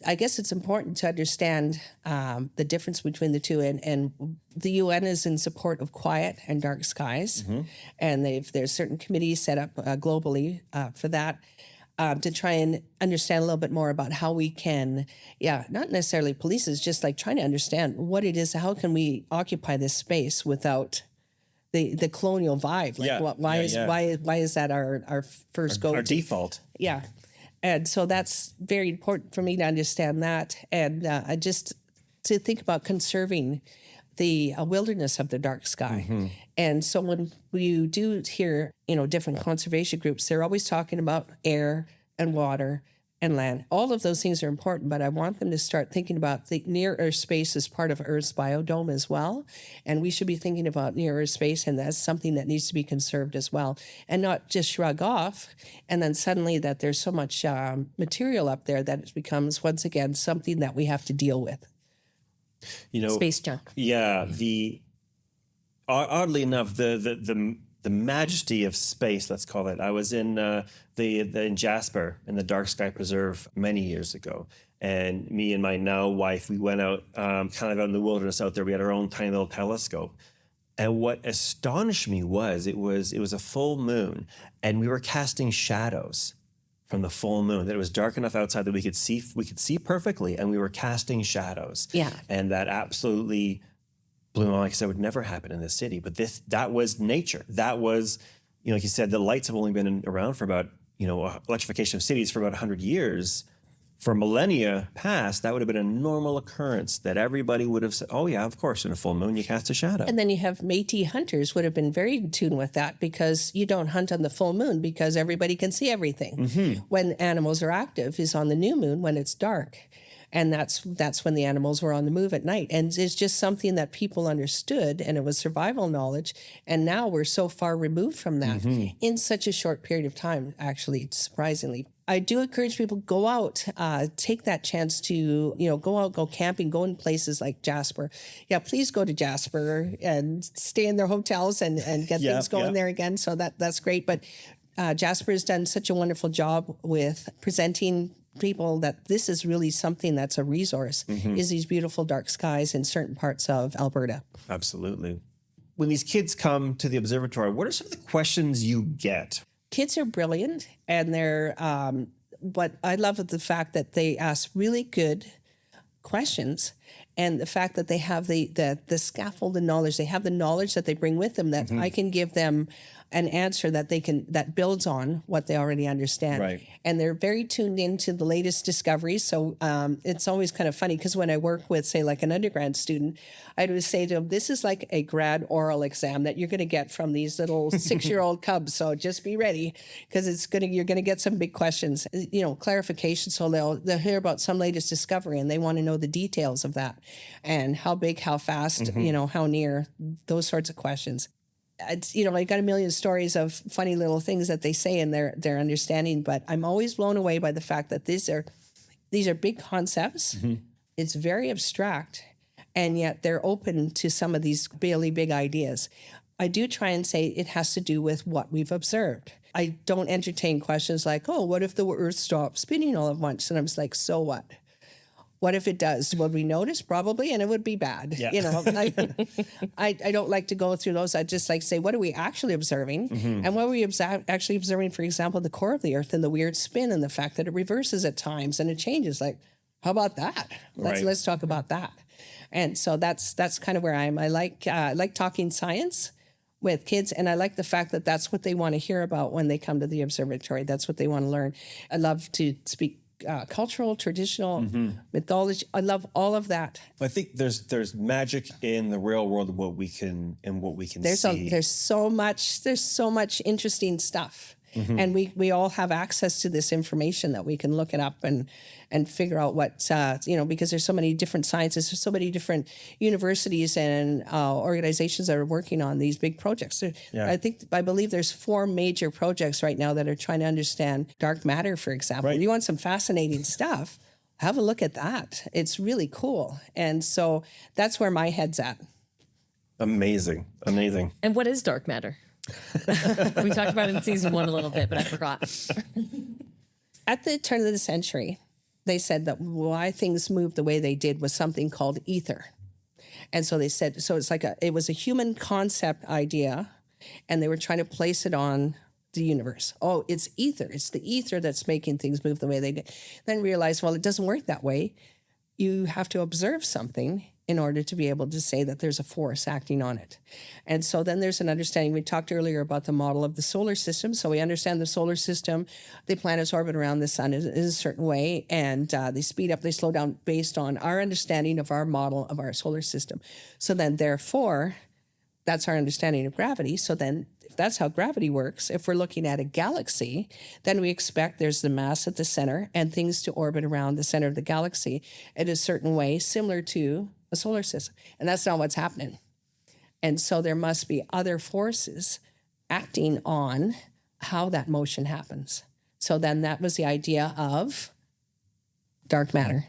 I guess it's important to understand the difference between the two. And the UN is in support of quiet and dark skies. And there's certain committees set up globally for that. To try and understand a little bit more about how we can, not necessarily police, it's just like trying to understand what it is, how can we occupy this space without the colonial vibe? Like why is that our first go-to? Our default. Yeah. And so that's very important for me to understand that. And just to think about conserving the wilderness of the dark sky. And so when you do hear, different conservation groups, they're always talking about air and water and land. All of those things are important, but I want them to start thinking about the near Earth space as part of Earth's biodome as well. And we should be thinking about near Earth space, and that's something that needs to be conserved as well. And not just shrug off, and then suddenly that there's so much material up there that it becomes, once again, something that we have to deal with. Space junk. Yeah. Oddly enough, the the majesty of space, let's call it. I was in in Jasper in the Dark Sky Preserve many years ago. And me and my now wife, we went out kind of out in the wilderness out there. We had our own tiny little telescope. And what astonished me was it was a full moon, and we were casting shadows from the full moon. That it was dark enough outside that we could see perfectly, and we were casting shadows. Yeah. And that absolutely blew my mind, because that would never happen in this city. But that was nature. That was, like you said, the lights have only been around for about, electrification of cities for about 100 years. For millennia past, that would have been a normal occurrence that everybody would have said, oh yeah, of course, in a full moon, you cast a shadow. And then you have Métis hunters would have been very in tune with that, because you don't hunt on the full moon because everybody can see everything. Mm-hmm. When animals are active is on the new moon when it's dark. And that's when the animals were on the move at night. And it's just something that people understood, and it was survival knowledge. And now we're so far removed from that in such a short period of time, actually, surprisingly. I do encourage people, go out, take that chance to, go out, go camping, go in places like Jasper. Yeah, please go to Jasper and stay in their hotels and get things going there again. So that's great. But Jasper has done such a wonderful job with presenting people that this is really something that's a resource, is these beautiful dark skies in certain parts of Alberta. Absolutely. When these kids come to the observatory, what are some of the questions you get? Kids are brilliant, and they're, but I love the fact that they ask really good questions, and the fact that they have the scaffold and knowledge. They have the knowledge that they bring with them that I can give them an answer that builds on what they already understand. Right. And they're very tuned into the latest discoveries. So it's always kind of funny, because when I work with, say, like an undergrad student, I would say to them, this is like a grad oral exam that you're going to get from these little 6-year-old cubs. So just be ready, because you're going to get some big questions, clarification. So they'll hear about some latest discovery, and they want to know the details of that, and how big, how fast, how near, those sorts of questions. It's, I got a million stories of funny little things that they say in their understanding, but I'm always blown away by the fact that these are big concepts. It's very abstract, and yet they're open to some of these really big ideas. I do try and say it has to do with what we've observed. I don't entertain questions like, oh, what if the Earth stopped spinning all at once? And I'm just like, so what? What if it does? Would we notice? Probably, and it would be bad. Yeah. I don't like to go through those. I just like to say, what are we actually observing? And what are we actually observing, for example, the core of the Earth and the weird spin and the fact that it reverses at times and it changes. Like, how about that? Let's talk about that. And so that's kind of where I am. I like talking science with kids, and I like the fact that that's what they want to hear about when they come to the observatory. That's what they want to learn. I love to speak cultural, traditional, mythology. I love all of that. I think there's magic in the real world of what we can see. There's so much interesting stuff. And we all have access to this information that we can look it up and figure out what, because there's so many different sciences, there's so many different universities and organizations that are working on these big projects. I believe there's 4 major projects right now that are trying to understand dark matter, for example. Right. If you want some fascinating stuff, have a look at that. It's really cool. And so that's where my head's at. Amazing. And what is dark matter? We talked about it in season 1 a little bit, but I forgot. At the turn of the century, they said that why things moved the way they did was something called ether. And so they said, so it was a human concept idea, and they were trying to place it on the universe. Oh, it's ether. It's the ether that's making things move the way they did. Then realized, well, it doesn't work that way. You have to observe something in order to be able to say that there's a force acting on it. And so then there's an understanding. We talked earlier about the model of the solar system. So we understand the solar system, the planets orbit around the sun in a certain way, and they speed up, they slow down based on our understanding of our model of our solar system. So then therefore, that's our understanding of gravity. So then if that's how gravity works, if we're looking at a galaxy, then we expect there's the mass at the center and things to orbit around the center of the galaxy in a certain way, similar to a solar system. And that's not what's happening. And so there must be other forces acting on how that motion happens. So then that was the idea of dark matter.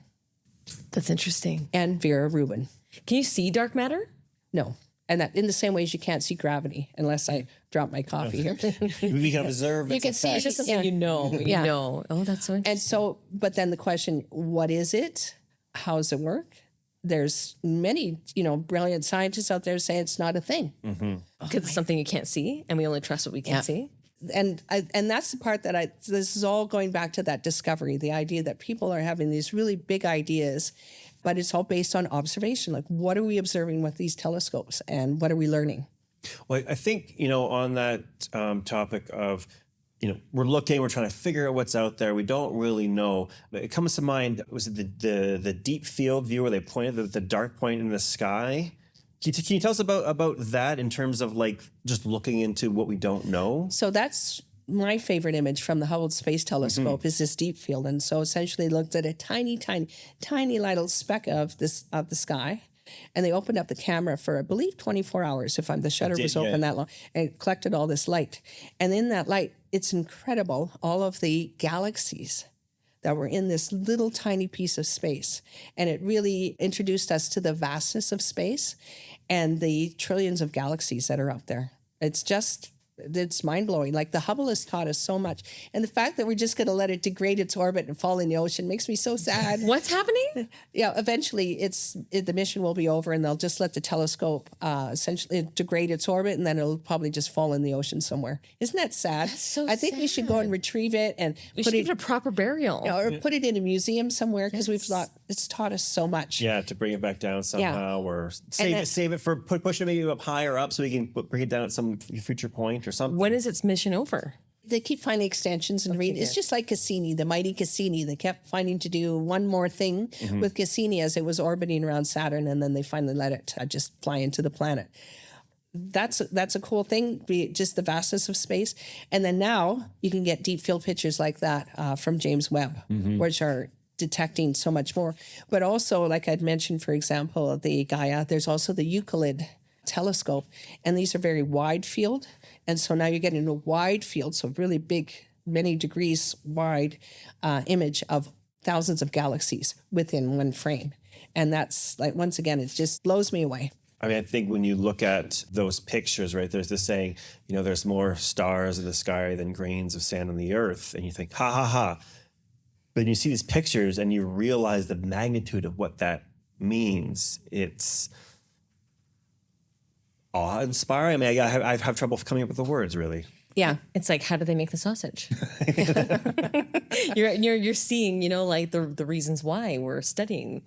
That's interesting. And Vera Rubin. Can you see dark matter? No. And that in the same way as you can't see gravity unless I drop my coffee here. We can observe. You can see It's just something you know. Yeah. You know. Oh, that's so interesting. And so, but then the question, what is it? How does it work? There's many, brilliant scientists out there saying it's not a thing. Because it's something you can't see, and we only trust what we can see. And that's the part that this is all going back to that discovery, the idea that people are having these really big ideas, but it's all based on observation. Like, what are we observing with these telescopes, and what are we learning? Well, I think, on that topic of, we're trying to figure out what's out there. We don't really know. It comes to mind, was it the deep field view where they pointed the dark point in the sky? Can you tell us about that in terms of like just looking into what we don't know? So that's my favorite image from the Hubble Space Telescope is this deep field. And so essentially they looked at a tiny, tiny, tiny little speck of the sky. And they opened up the camera for, I believe, 24 hours, if the shutter was open that long, and it collected all this light. And in that light, it's incredible, all of the galaxies that were in this little tiny piece of space. And it really introduced us to the vastness of space and the trillions of galaxies that are out there. It's mind-blowing. Like, the Hubble has taught us so much. And the fact that we're just going to let it degrade its orbit and fall in the ocean makes me so sad. What's happening? Yeah, eventually the mission will be over, and they'll just let the telescope essentially degrade its orbit, and then it'll probably just fall in the ocean somewhere. Isn't that sad? That's so I think we should go and retrieve it and We should give it a proper burial. or put it in a museum somewhere, because we've thought it's taught us so much. Yeah, to bring it back down somehow, or save it for push it maybe up higher up so we can bring it down at some future point or something. When is its mission over? They keep finding extensions and it's just like Cassini, the mighty Cassini. They kept finding to do one more thing with Cassini as it was orbiting around Saturn, and then they finally let it just fly into the planet. That's a cool thing, just the vastness of space. And then now you can get deep field pictures like that from James Webb, which are detecting so much more. But also, like I'd mentioned, for example, the Gaia, there's also the Euclid telescope, and these are very wide field. And so now you're getting a wide field, so really big, many degrees wide image of thousands of galaxies within one frame. And that's like, once again, it just blows me away. I mean, I think when you look at those pictures, right, there's this saying, there's more stars in the sky than grains of sand on the earth. And you think, ha, ha, ha. But when you see these pictures and you realize the magnitude of what that means, it's awe-inspiring. I mean, I have trouble coming up with the words, really. Yeah, it's like, how do they make the sausage? you're seeing, like the reasons why we're studying.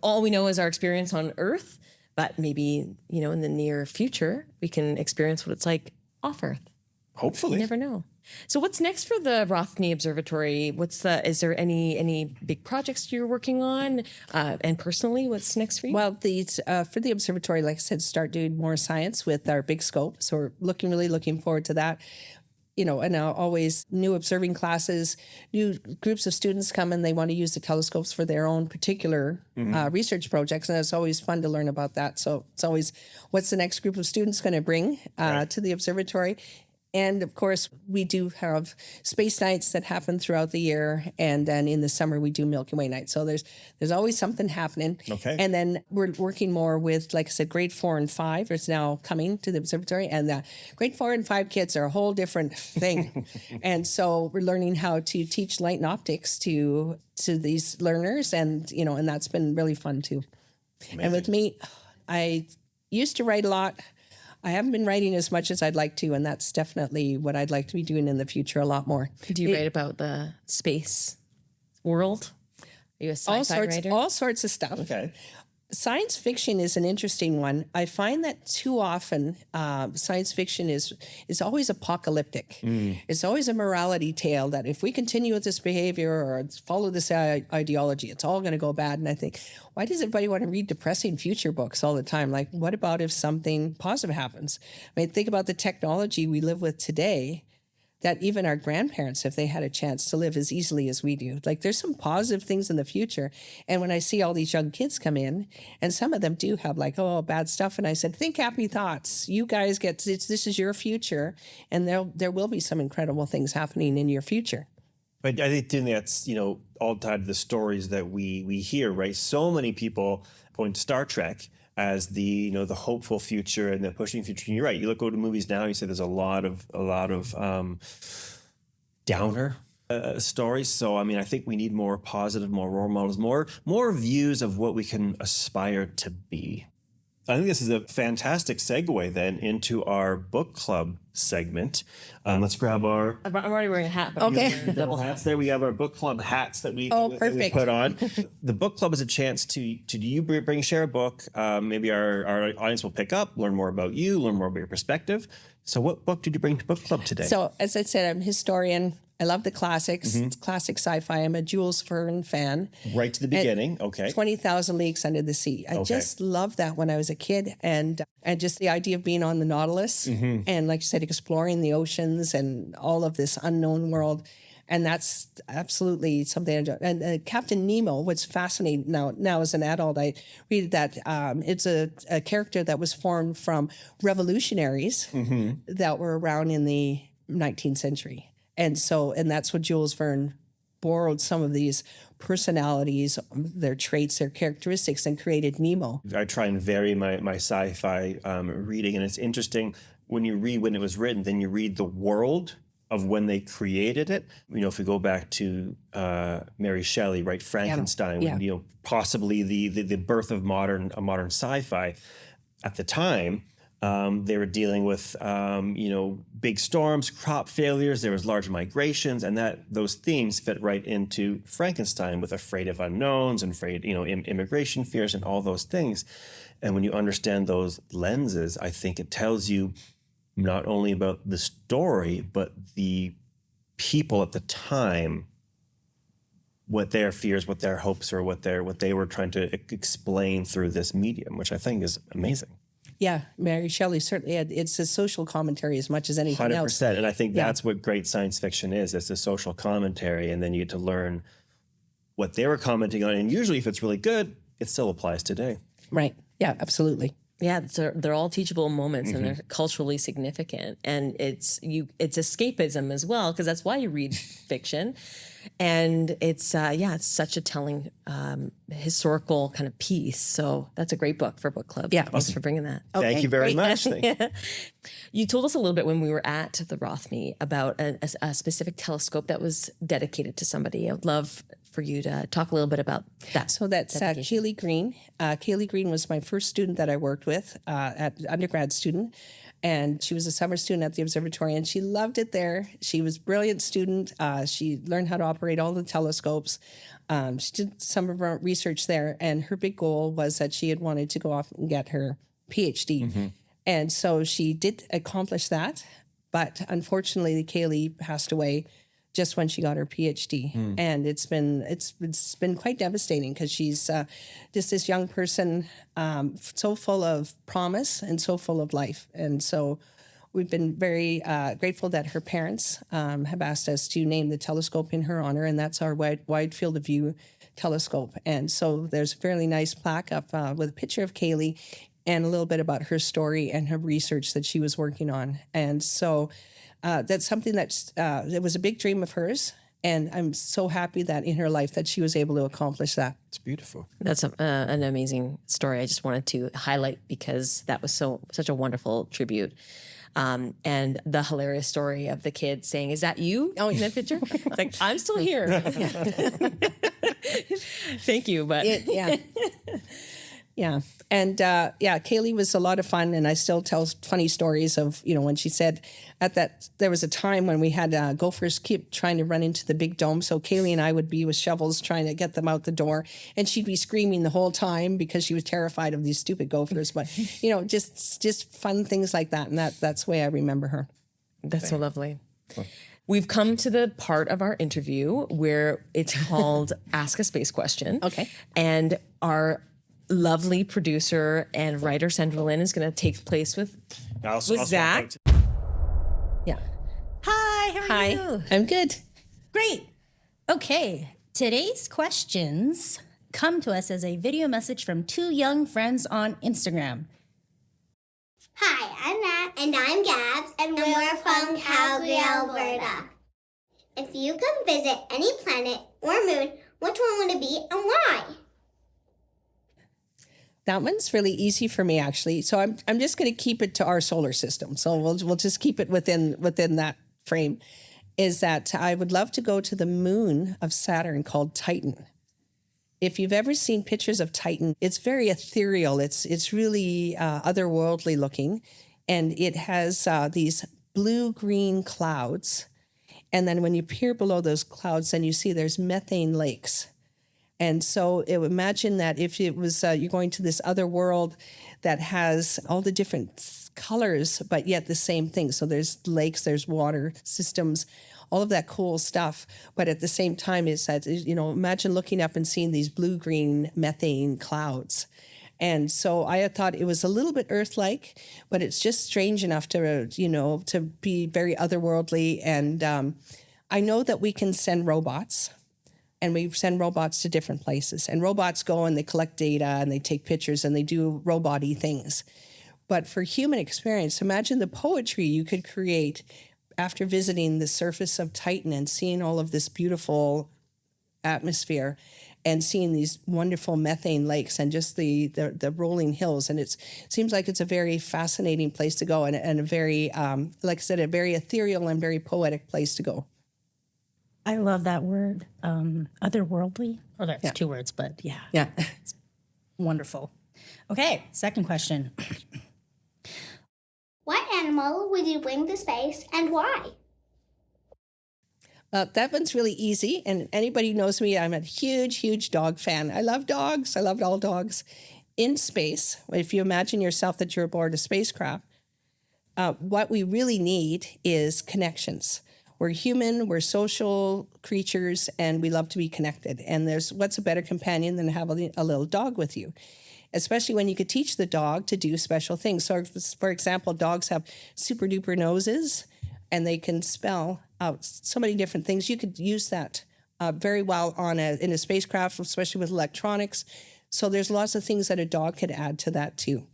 All we know is our experience on Earth, but maybe, in the near future, we can experience what it's like off Earth. Hopefully. You never know. So what's next for the Rothney Observatory? Is there any big projects you're working on? And personally, what's next for you? Well, for the observatory, like I said, start doing more science with our big scope. So we're really looking forward to that. And now always new observing classes, new groups of students come and they want to use the telescopes for their own particular research projects. And it's always fun to learn about that. So it's always, what's the next group of students going to bring to the observatory? And of course, we do have space nights that happen throughout the year. And then in the summer, we do Milky Way nights. So there's always something happening. Okay. And then we're working more with, like I said, grade 4 and 5 is now coming to the observatory. And the grade 4 and 5 kids are a whole different thing. And so we're learning how to teach light and optics to these learners. And, and that's been really fun too. Amazing. And with me, I used to write a lot. I haven't been writing as much as I'd like to, and that's definitely what I'd like to be doing in the future a lot more. Do you write about the space world? Are you a sci-fi writer? All sorts of stuff. Okay. Science fiction is an interesting one. I find that too often science fiction is always apocalyptic. It's always a morality tale that if we continue with this behavior or follow this ideology, it's all going to go bad. And I think, why does everybody want to read depressing future books all the time? Like, what about if something positive happens? I mean, think about the technology we live with today, that even our grandparents, if they had a chance to live as easily as we do, like, there's some positive things in the future. And when I see all these young kids come in, and some of them do have like, bad stuff. And I said, think happy thoughts. You guys this is your future. And there will be some incredible things happening in your future. But I think that's, all tied to the stories that we hear, right? So many people point to Star Trek as the the hopeful future and the pushing future. And you're right. You look over to movies now. You say there's a lot of downer stories. So I mean, I think we need more positive, more role models, more views of what we can aspire to be. I think this is a fantastic segue then into our book club segment. Let's grab our. I'm already wearing a hat. But Okay. Double hats there. We have our book club hats that we, that we perfect. put on. The book club is a chance to share a book. Maybe our audience will pick up, learn more about you, learn more about your perspective. So what book did you bring to book club today? So as I said, I'm a historian. I love the classics. It's classic sci-fi. I'm a Jules Verne fan. Right to the beginning. Okay. 20,000 Leagues Under the Sea. I just loved that when I was a kid, and just the idea of being on the Nautilus and, like you said, exploring the oceans and all of this unknown world. And that's absolutely something I enjoy. And Captain Nemo was fascinating. Now as an adult, I read that it's a character that was formed from revolutionaries that were around in the 19th century. And that's what Jules Verne borrowed some of these personalities, their traits, their characteristics, and created Nemo. I try and vary my sci-fi reading, and it's interesting when you read when it was written, then you read the world of when they created it. If we go back to Mary Shelley, right, Frankenstein, when, possibly the birth of modern sci-fi. At the time, they were dealing with big storms, crop failures. There was large migrations, and those themes fit right into Frankenstein, with afraid of unknowns and afraid, immigration fears and all those things. And when you understand those lenses, I think it tells you not only about the story, but the people at the time, what their fears, what their hopes are, what they were trying to explain through this medium, which I think is amazing. Yeah, Mary Shelley certainly it's a social commentary as much as anything 100%. else. And I think that's what great science fiction is. It's a social commentary, and then you get to learn what they were commenting on. And usually if it's really good, it still applies today. Right. Yeah, absolutely. Yeah, they're all teachable moments, and they're culturally significant. And it's escapism as well, because that's why you read fiction. And it's such a telling historical kind of piece. So that's a great book for book club. Yeah. Thanks for bringing that. Thank you very much. You told us a little bit when we were at the Rothney about a specific telescope that was dedicated to somebody. I'd love for you to talk a little bit about that. So that's Kaylee Green. Kaylee Green was my first student that I worked with, undergrad student. And she was a summer student at the Observatory, and she loved it there. She was a brilliant student. She learned how to operate all the telescopes. She did some of her research there, and her big goal was that she had wanted to go off and get her PhD. And so she did accomplish that, but unfortunately, Kaylee passed away just when she got her PhD. And it's been quite devastating, because she's just this young person, so full of promise and so full of life. And so we've been very grateful that her parents have asked us to name the telescope in her honor, and that's our wide field of view telescope. And so there's a fairly nice plaque up with a picture of Kaylee and a little bit about her story and her research that she was working on. And so that's something it was a big dream of hers, and I'm so happy that in her life that she was able to accomplish that. It's beautiful. That's an amazing story. I just wanted to highlight, because that was such a wonderful tribute. And the hilarious story of the kid saying, "Is that you?" Oh, in that picture? It's like, I'm still here. Thank you. But Yeah. And Kaylee was a lot of fun, and I still tell funny stories of, when she said there was a time when we had gophers keep trying to run into the big dome. So Kaylee and I would be with shovels trying to get them out the door, and she'd be screaming the whole time because she was terrified of these stupid gophers. But, just fun things like that. And that's the way I remember her. That's so lovely. We've come to the part of our interview where it's called Ask a Space Question. Okay. And our lovely producer and writer Sandra Lynn is going to take place with Zach. Yeah. Hi, how are you? I'm good. Great. Okay, today's questions come to us as a video message from two young friends on Instagram. Hi, I'm Nat. And I'm Gabs. And we're from Calgary, Alberta. If you could visit any planet or moon, which one would it be and why? That one's really easy for me, actually. So I'm just going to keep it to our solar system. So we'll just keep it within that frame. Is that I would love to go to the moon of Saturn called Titan. If you've ever seen pictures of Titan, it's very ethereal. It's really otherworldly looking, and it has these blue-green clouds. And then when you peer below those clouds, then you see there's methane lakes. And so imagine that if it was you're going to this other world that has all the different colors, but yet the same thing. So there's lakes, there's water systems, all of that cool stuff. But at the same time, is that, imagine looking up and seeing these blue-green methane clouds. And so I had thought it was a little bit Earth-like, but it's just strange enough to, to be very otherworldly. And I know that we can send robots. And we send robots to different places. And robots go and they collect data and they take pictures and they do robot-y things. But for human experience, imagine the poetry you could create after visiting the surface of Titan and seeing all of this beautiful atmosphere and seeing these wonderful methane lakes and just the rolling hills. And it seems like it's a very fascinating place to go and a very, like I said, a very ethereal and very poetic place to go. I love that word, otherworldly. Oh, that's 2 words, but yeah. Yeah. It's wonderful. Okay, second question. What animal would you bring to space and why? That one's really easy. And anybody who knows me, I'm a huge, huge dog fan. I love dogs. I love all dogs. In space, if you imagine yourself that you're aboard a spacecraft, what we really need is connections. We're human, we're social creatures, and we love to be connected. And what's a better companion than to have a little dog with you? Especially when you could teach the dog to do special things. So, for example, dogs have super duper noses, and they can spell out so many different things. You could use that very well in a spacecraft, especially with electronics. So there's lots of things that a dog could add to that too.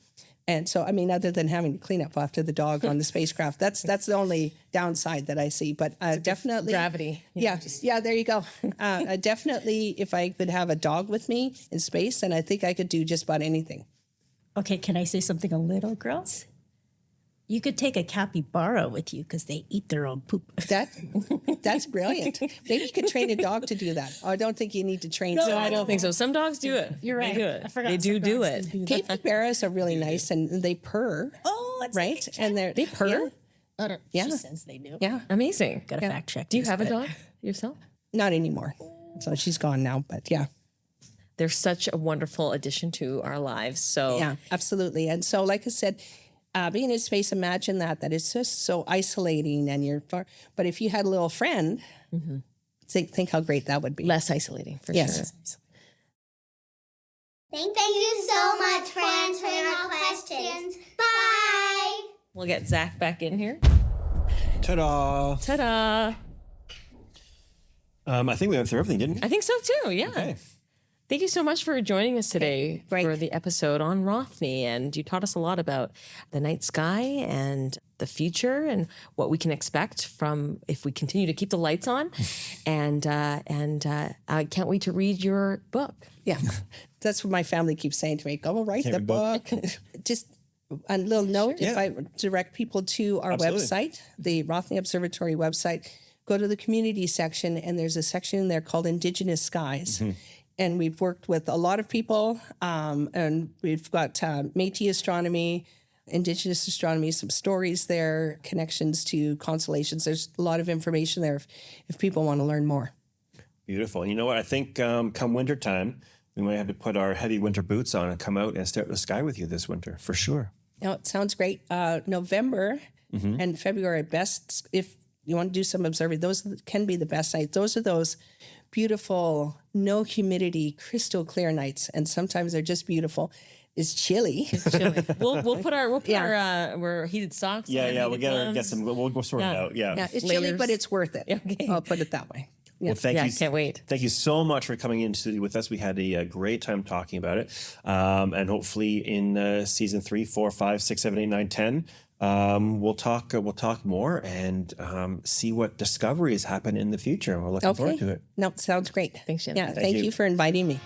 And so, I mean, other than having to clean up after the dog on the spacecraft, that's the only downside that I see. But definitely Gravity. Yeah, there you go. Definitely, if I could have a dog with me in space, then I think I could do just about anything. Okay, can I say something a little gross? You could take a capybara with you because they eat their own poop. That's brilliant. Maybe you could train a dog to do that. I don't think you need to train. No, I don't think so. Some dogs do it. You're right. They do it. I forgot They some do dogs it. Capybaras are really nice and they purr. Oh, that's right? And they purr? Yeah. She says they do. Yeah. Amazing. Got to fact check. Do you this, have a but- dog yourself? Not anymore. So she's gone now, but yeah. They're such a wonderful addition to our lives. So Yeah, absolutely. And so, like I said, being in space, imagine that it's just so isolating and you're far. But if you had a little friend, think how great that would be. less isolating for Yes. sure. Thank you so much for answering our questions. Bye! We'll get Zach back in here. Ta-da! Ta-da. I think we went through everything, didn't we? I think so too. Yeah. Okay. Thank you so much for joining us today great. for the episode on Rothney. And you taught us a lot about the night sky and the future and what we can expect from if we continue to keep the lights on. and I can't wait to read your book. Yeah, that's what my family keeps saying to me. Go write the read book. book. Just a little note, if Yeah. I direct people to our Absolutely. website, the Rothney Observatory website, go to the community section, and there's a section in there called Indigenous Skies. And we've worked with a lot of people, and we've got Métis astronomy, Indigenous astronomy, some stories there, connections to constellations. There's a lot of information there if people want to learn more. Beautiful. And you know what? I think come winter time, we might have to put our heavy winter boots on and come out and stare at the sky with you this winter, for sure. No, it sounds great. November and February best if you want to do some observing. Those can be the best nights. Those are those beautiful, no humidity, crystal clear nights, and sometimes they're just beautiful. It's chilly. We'll put our heated socks. on, Yeah, we'll heated get gloves. some. We'll sort it out. Yeah. Yeah, it's chilly, Layers. but it's worth it. Okay. I'll put it that way. Well, thank Yeah, you. can't wait. Thank you so much for coming in to studio with us. We had a great time talking about it, and hopefully in season 3, 4, 5, 6, 7, 8, 9, 10, we'll talk more and see what discoveries happen in the future. We're looking forward to it. No, sounds great. Thanks, Jen. Yeah, Thank thank you. you for inviting me.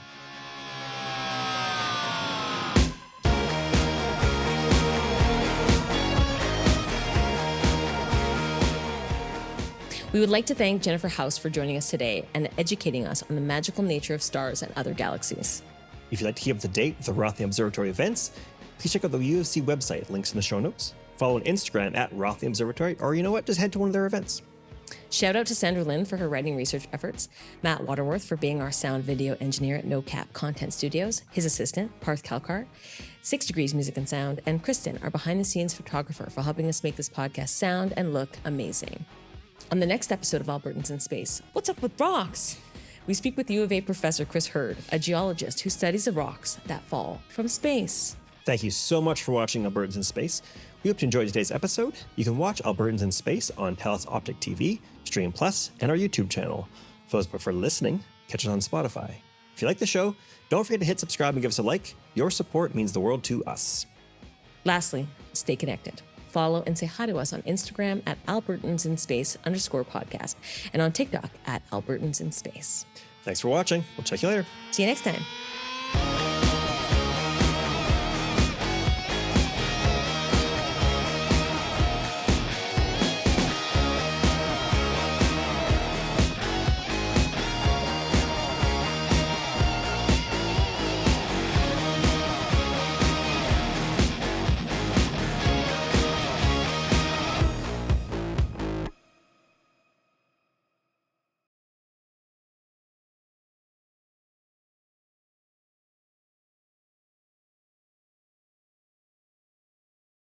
We would like to thank Jennifer Howse for joining us today and educating us on the magical nature of stars and other galaxies. If you'd like to keep up to date with the Rothney Observatory events, please check out the UFC website, links in the show notes. Follow on Instagram at Rothney Observatory, or you know what, just head to one of their events. Shout out to Sandra Lynn for her writing research efforts, Matt Waterworth for being our sound video engineer at No Cap Content Studios, his assistant, Parth Kalkar, 6 Degrees Music and Sound, and Kristen, our behind-the-scenes photographer, for helping us make this podcast sound and look amazing. On the next episode of Albertans in Space, what's up with rocks? We speak with U of A professor Chris Hurd, a geologist who studies the rocks that fall from space. Thank you so much for watching Albertans in Space. We hope you enjoyed today's episode. You can watch Albertans in Space on TELUS Optic TV, Stream Plus, and our YouTube channel. For those who prefer listening, catch us on Spotify. If you like the show, don't forget to hit subscribe and give us a like. Your support means the world to us. Lastly, stay connected. Follow and say hi to us on Instagram at @AlbertansInSpace_podcast and on TikTok at Albertans in Space. Thanks for watching. We'll check you later. See you next time.